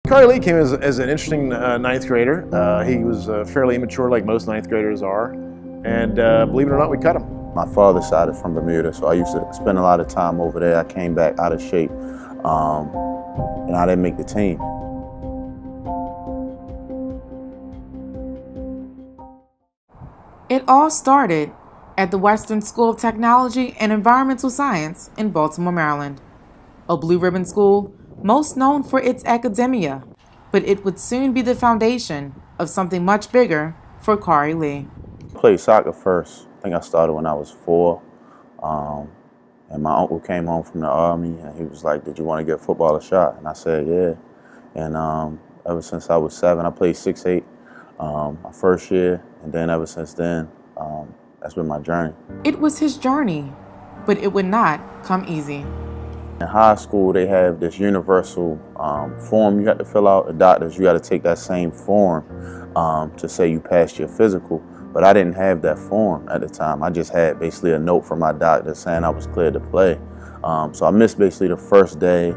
Khari Lee came as an interesting ninth grader. He was fairly immature like most ninth graders are, and believe it or not, we cut him. My father's side is from Bermuda, so I used to spend a lot of time over there. I came back out of shape, and I didn't make the team. It all started at the Western School of Technology and Environmental Science in Baltimore, Maryland, a blue ribbon school most known for its academia, but it would soon be the foundation of something much bigger for Khari Lee. I played soccer first. I think I started when I was 4, and my uncle came home from the Army, and he was like, "Did you want to give football a shot?" And I said, "Yeah." And ever since I was 7, I played 6'8", my first year, and then ever since then, that's been my journey. It was his journey, but it would not come easy. In high school, they have this universal form you got to fill out. The doctors, you got to take that same form to say you passed your physical. But I didn't have that form at the time. I just had basically a note from my doctor saying I was cleared to play. So I missed basically the first day.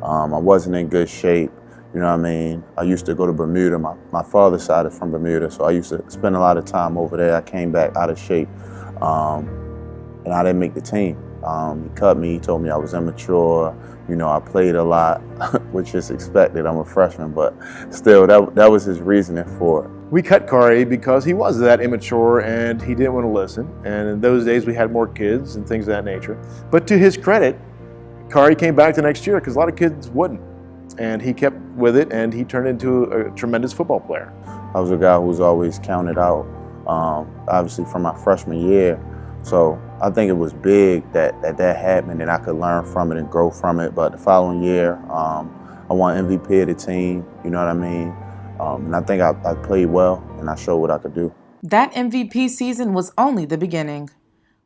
I wasn't in good shape. You know what I mean? I used to go to Bermuda. My father's side is from Bermuda, so I used to spend a lot of time over there. I came back out of shape, and I didn't make the team. He cut me. He told me I was immature. You know, I played a lot, which is expected. I'm a freshman, but still, that was his reasoning for it. We cut Khari because he was that immature and he didn't want to listen. And in those days, we had more kids and things of that nature. But to his credit, Khari came back the next year because a lot of kids wouldn't. And he kept with it, and he turned into a tremendous football player. I was a guy who was always counted out, obviously from my freshman year. So I think it was big that happened, and I could learn from it and grow from it. But the following year, I won MVP of the team, you know what I mean? And I think I played well, and I showed what I could do. That MVP season was only the beginning.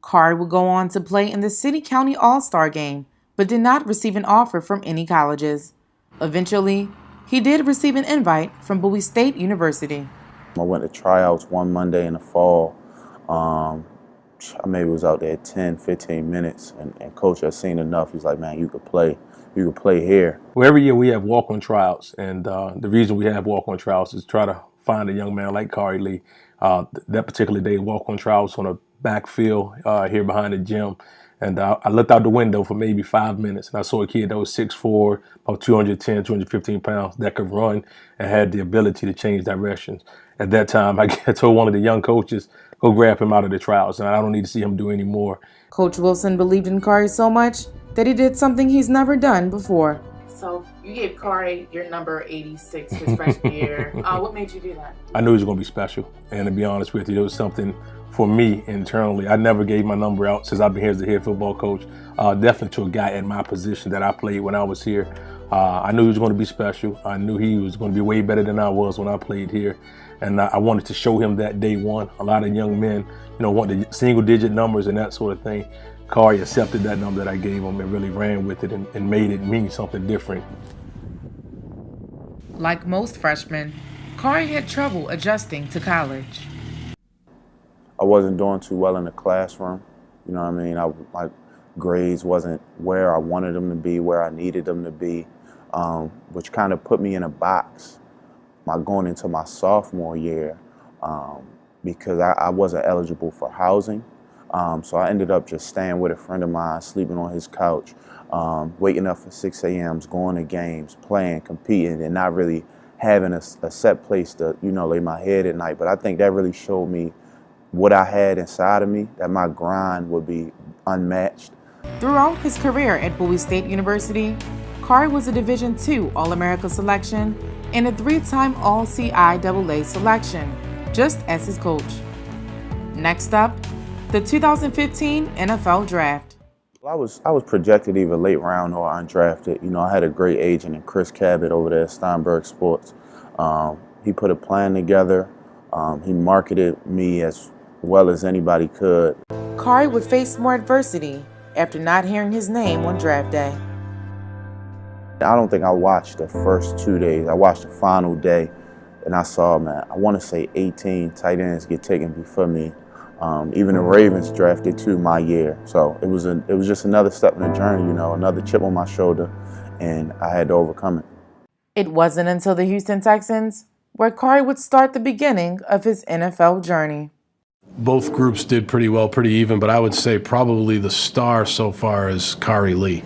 Khari would go on to play in the City-County All-Star Game, but did not receive an offer from any colleges. Eventually, he did receive an invite from Bowie State University. I went to tryouts one Monday in the fall. I maybe was out there 10, 15 minutes, and coach had seen enough. He's like, "Man, you could play here." Well, every year we have walk-on tryouts, and the reason we have walk-on tryouts is to try to find a young man like Khari Lee. That particular day, walk-on tryouts on a backfield here behind the gym, and I looked out the window for maybe 5 minutes, and I saw a kid that was 6'4", about 210, 215 pounds, that could run and had the ability to change directions. At that time, I told one of the young coaches, "Go grab him out of the trials, and I don't need to see him do any more." Coach Wilson believed in Khari so much that he did something he's never done before. So you gave Khari your number 86 his freshman year. What made you do that? I knew he was going to be special, and to be honest with you, it was something for me internally. I never gave my number out since I've been here as the head football coach, definitely to a guy at my position that I played when I was here. I knew he was going to be special. I knew he was going to be way better than I was when I played here. And I wanted to show him that day one. A lot of young men, want the single-digit numbers and that sort of thing. Khari accepted that number that I gave him and really ran with it and made it mean something different. Like most freshmen, Khari had trouble adjusting to college. I wasn't doing too well in the classroom. You know what I mean? My grades wasn't where I wanted them to be, where I needed them to be, which kind of put me in a box going into my sophomore year because I wasn't eligible for housing. So I ended up just staying with a friend of mine, sleeping on his couch, waking up for 6 a.m., going to games, playing, competing, and not really having a set place to, lay my head at night. But I think that really showed me what I had inside of me, that my grind would be unmatched. Throughout his career at Bowie State University, Khari was a Division II All-America selection and a 3-time All-CIAA selection, just as his coach. Next up, the 2015 NFL Draft. I was projected either late round or undrafted. I had a great agent in Chris Cabot over there at Steinberg Sports. He put a plan together. He marketed me as well as anybody could. Khari would face more adversity after not hearing his name on draft day. I don't think I watched the first 2 days. I watched the final day, and I saw, man, I want to say 18 tight ends get taken before me. Even the Ravens drafted 2 my year. So it was just another step in the journey, another chip on my shoulder, and I had to overcome it. It wasn't until the Houston Texans where Khari would start the beginning of his NFL journey. Both groups did pretty well, pretty even, but I would say probably the star so far is Khari Lee.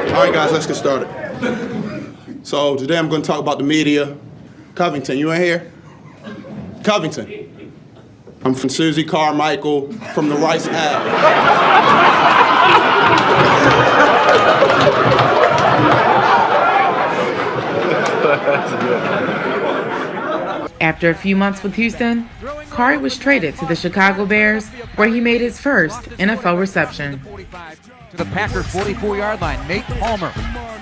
All right, guys, let's get started. So today I'm going to talk about the media. Covington, you in here? Covington. I'm from Susie Carmichael from the Rice App. After a few months with Houston, Khari was traded to the Chicago Bears, where he made his first NFL reception. To the Packers' 44-yard line, Nate Palmer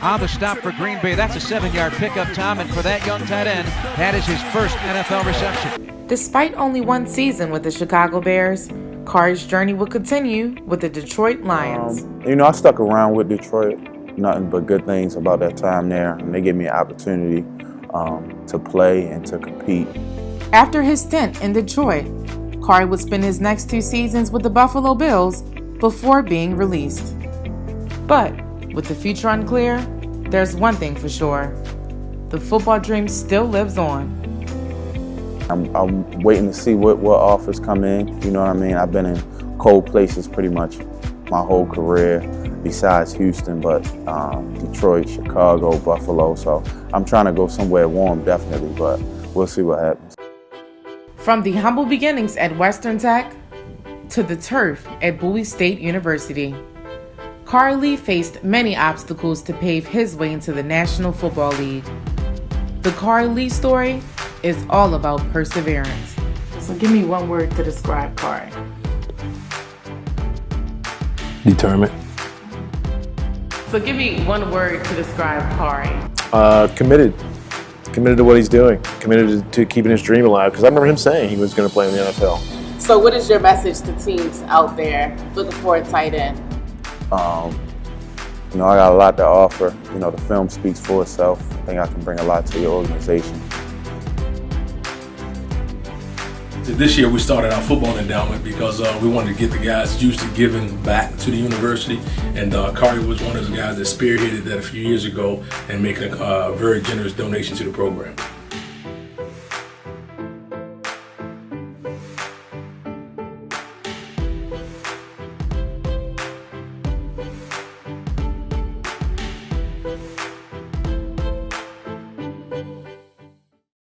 on the stop for Green Bay. That's a 7-yard pickup, Tom, and for that young tight end, that is his first NFL reception. Despite only one season with the Chicago Bears, Khari's journey would continue with the Detroit Lions. I stuck around with Detroit. Nothing but good things about that time there, and they gave me an opportunity to play and to compete. After his stint in Detroit, Khari would spend his next 2 seasons with the Buffalo Bills before being released. But with the future unclear, there's one thing for sure. The football dream still lives on. I'm waiting to see what offers come in, you know what I mean? I've been in cold places pretty much my whole career, besides Houston, but Detroit, Chicago, Buffalo, so I'm trying to go somewhere warm, definitely, but we'll see what happens. From the humble beginnings at Western Tech to the turf at Bowie State University, Khari Lee faced many obstacles to pave his way into the National Football League. The Khari Lee story is all about perseverance. So give me one word to describe Khari. Determined. So give me one word to describe Khari. Committed. Committed to what he's doing. Committed to keeping his dream alive. Because I remember him saying he was going to play in the NFL. So what is your message to teams out there looking for a tight end? I got a lot to offer. The film speaks for itself. I think I can bring a lot to your organization. This year we started our football endowment because we wanted to get the guys used to giving back to the university, and Khari was one of the guys that spearheaded that a few years ago and making a very generous donation to the program.